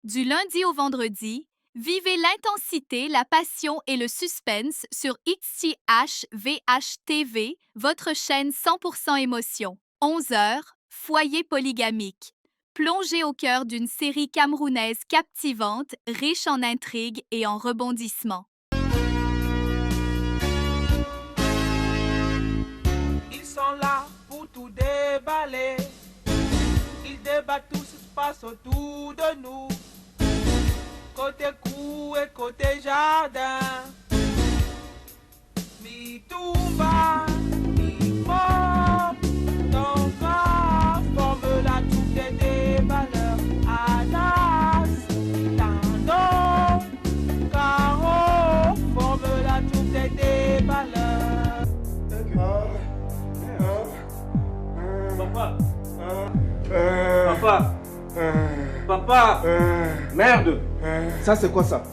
Du lundi au vendredi, vivez l'intensité, la passion et le suspense sur XTH VHTV, votre chaîne 100% émotion. 11 heures, foyer polygamique. Plongez au cœur d'une série camerounaise captivante, riche en intrigues et en rebondissements. Ils sont là pour tout déballer. Ils débattent tout ce qui se passe autour de nous. Côté cour et côté jardin. Mi-Toumba, mi-Mop. Dans un forme la troupe des déballeurs. Anas, Tando, Caro forme la troupe des déballeurs. Papa. Papa. Papa. Merde. Ça c'est quoi ça?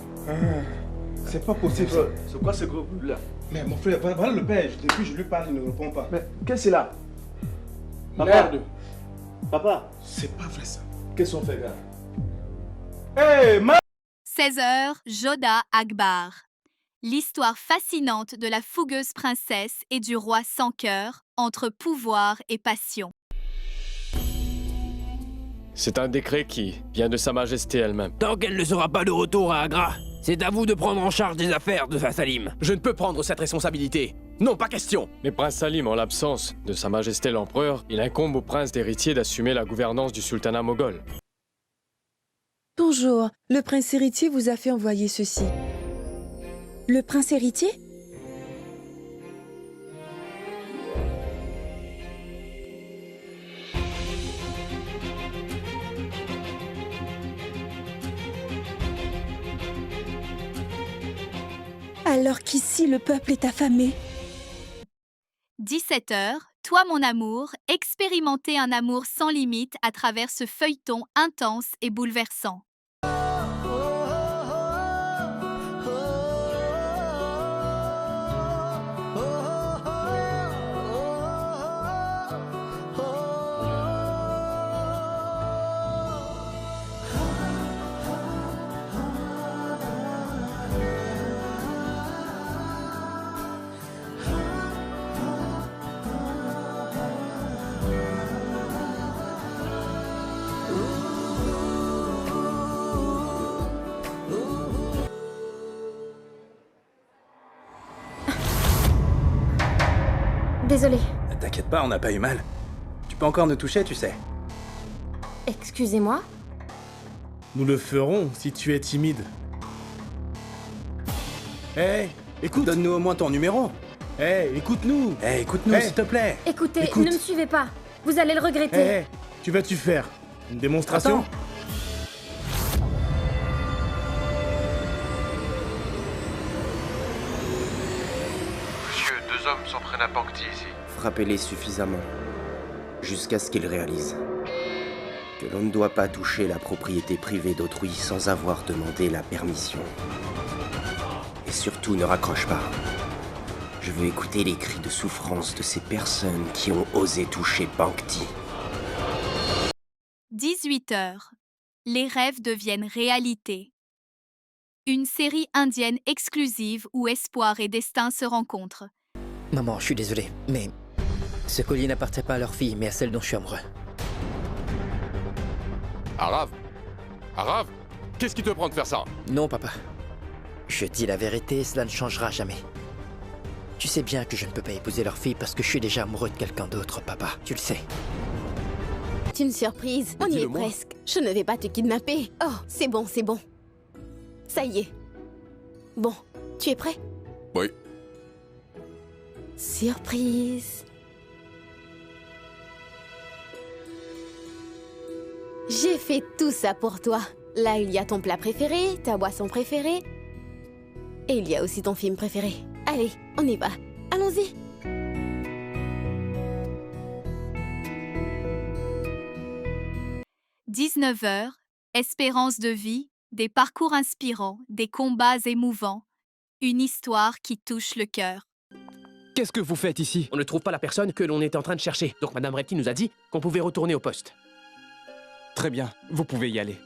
C'est pas possible ça. C'est quoi ce gros bout là? Mais mon frère, voilà le père. Depuis je lui parle, il ne répond pas. Mais qu'est-ce que c'est là? Papa. Merde. Papa. C'est pas vrai ça. Qu'est-ce qu'on fait, gars? Hey, 16 heures, Joda Akbar. L'histoire fascinante de la fougueuse princesse et du roi sans cœur, entre pouvoir et passion. C'est un décret qui vient de Sa Majesté elle-même. Tant qu'elle ne sera pas de retour à Agra, c'est à vous de prendre en charge des affaires de Salim. Je ne peux prendre cette responsabilité. Non, pas question. Mais Prince Salim, en l'absence de Sa Majesté l'Empereur, il incombe au prince d'héritier d'assumer la gouvernance du sultanat moghol. Bonjour, le prince héritier vous a fait envoyer ceci. Le prince héritier? Alors qu'ici le peuple est affamé. 17 heures, toi mon amour, expérimentez un amour sans limite à travers ce feuilleton intense et bouleversant. Désolée. T'inquiète pas, on n'a pas eu mal. Tu peux encore nous toucher, tu sais. Excusez-moi. Nous le ferons si tu es timide. Hé, écoute. Donne-nous au moins ton numéro. Écoute-nous. Écoute-nous, s'il te plaît. Écoutez, Écoute. ne me suivez pas. Vous allez le regretter. Tu vas-tu faire une démonstration? Attends. Monsieur, deux hommes s'en prennent à Pankti ici. Frappez-les suffisamment, jusqu'à ce qu'ils réalisent que l'on ne doit pas toucher la propriété privée d'autrui sans avoir demandé la permission. Et surtout, ne raccroche pas. Je veux écouter les cris de souffrance de ces personnes qui ont osé toucher Pankti. 18 heures. Les rêves deviennent réalité. Une série indienne exclusive où espoir et destin se rencontrent. Maman, je suis désolé, mais ce collier n'appartient pas à leur fille, mais à celle dont je suis amoureux. Arav Arav Qu'est-ce qui te prend de faire ça? Non, papa. Je dis la vérité, cela ne changera jamais. Tu sais bien que je ne peux pas épouser leur fille parce que je suis déjà amoureux de quelqu'un d'autre, papa. Tu le sais. C'est une surprise. On y est presque. Je ne vais pas te kidnapper. Oh, c'est bon, c'est bon. Ça y est. Bon, tu es prêt? Oui. Surprise. J'ai fait tout ça pour toi. Là, il y a ton plat préféré, ta boisson préférée. Et il y a aussi ton film préféré. Allez, on y va. Allons-y. « 19 heures, espérance de vie, des parcours inspirants, des combats émouvants, une histoire qui touche le cœur. » Qu'est-ce que vous faites ici? On ne trouve pas la personne que l'on est en train de chercher. Donc Madame Retty nous a dit qu'on pouvait retourner au poste. Très bien, vous pouvez y aller.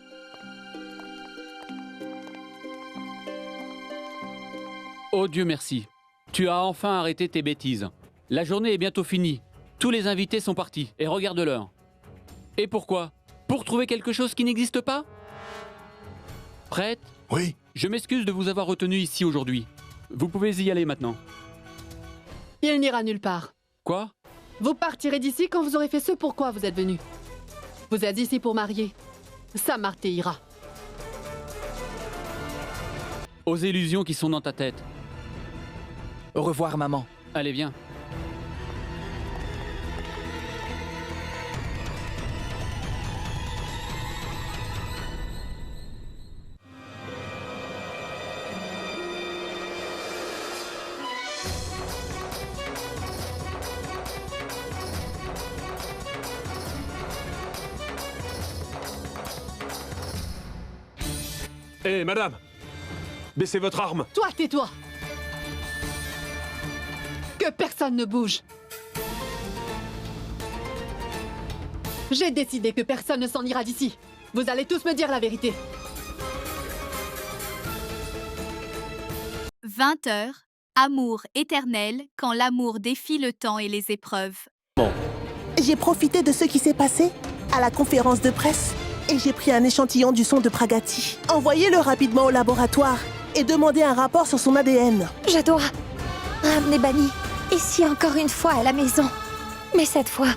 Oh Dieu merci. Tu as enfin arrêté tes bêtises. La journée est bientôt finie. Tous les invités sont partis. Et regarde l'heure. Et pourquoi? Pour trouver quelque chose qui n'existe pas? Prête? Oui. Je m'excuse de vous avoir retenu ici aujourd'hui. Vous pouvez y aller maintenant. Il n'ira nulle part. Quoi? Vous partirez d'ici quand vous aurez fait ce pourquoi vous êtes venu. Vous êtes ici pour marier. Samarthé ira. Aux illusions qui sont dans ta tête. Au revoir, maman. Allez, viens. Hé, madame! Baissez votre arme! Toi, tais-toi! Que personne ne bouge! J'ai décidé que personne ne s'en ira d'ici. Vous allez tous me dire la vérité. 20 heures, amour éternel quand l'amour défie le temps et les épreuves. J'ai profité de ce qui s'est passé à la conférence de presse et j'ai pris un échantillon du son de Pragati. Envoyez-le rapidement au laboratoire et demandez un rapport sur son ADN. Je dois ramener Bani ici encore une fois à la maison. Mais cette fois,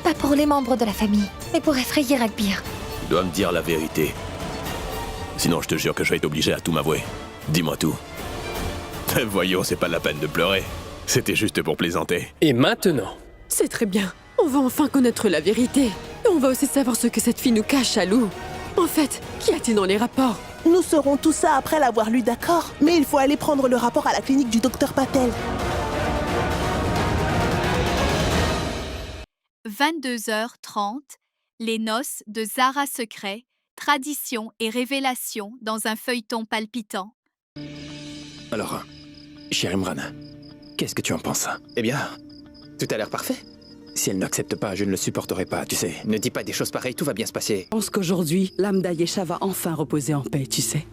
pas pour les membres de la famille, mais pour effrayer Ragbir. Tu dois me dire la vérité. Sinon, je te jure que je vais être obligé à tout m'avouer. Dis-moi tout. Voyons, c'est pas la peine de pleurer. C'était juste pour plaisanter. Et maintenant? C'est très bien. On va enfin connaître la vérité. Et on va aussi savoir ce que cette fille nous cache, Alou. En fait, qu'y a-t-il dans les rapports? Nous saurons tout ça après l'avoir lu, d'accord? Mais il faut aller prendre le rapport à la clinique du docteur Patel. 22h30, les noces de Zara Secret, tradition et révélation dans un feuilleton palpitant. Alors, cher Imran, qu'est-ce que tu en penses? Eh bien, tout a l'air parfait. Si elle n'accepte pas, je ne le supporterai pas, tu sais. Ne dis pas des choses pareilles, tout va bien se passer. Je pense qu'aujourd'hui, l'âme d'Ayesha va enfin reposer en paix, tu sais.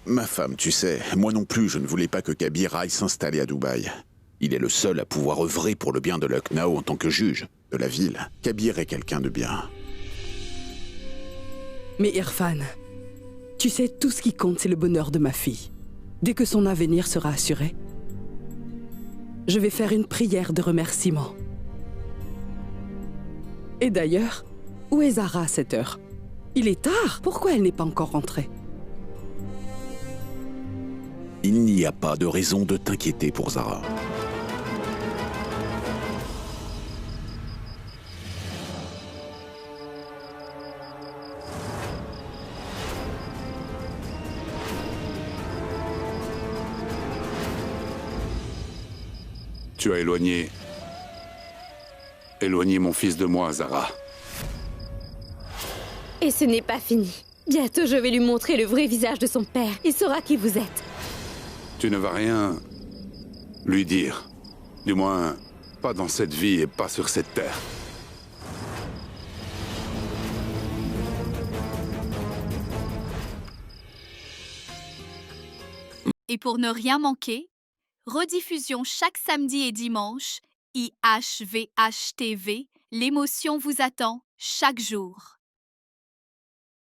Ma femme, tu sais, moi non plus, je ne voulais pas que Kabir aille s'installer à Dubaï. Il est le seul à pouvoir œuvrer pour le bien de Lucknow en tant que juge de la ville. Kabir est quelqu'un de bien. Mais Irfan, tu sais, tout ce qui compte, c'est le bonheur de ma fille. Dès que son avenir sera assuré, je vais faire une prière de remerciement. Et d'ailleurs, où est Zara à cette heure? Il est tard. Pourquoi elle n'est pas encore rentrée? Il n'y a pas de raison de t'inquiéter pour Zara. Tu as éloigné mon fils de moi, Zara. Et ce n'est pas fini. Bientôt, je vais lui montrer le vrai visage de son père. Il saura qui vous êtes. Tu ne vas rien lui dire. Du moins, pas dans cette vie et pas sur cette terre. Et pour ne rien manquer, rediffusion chaque samedi et dimanche, IHVH TV, l'émotion vous attend chaque jour.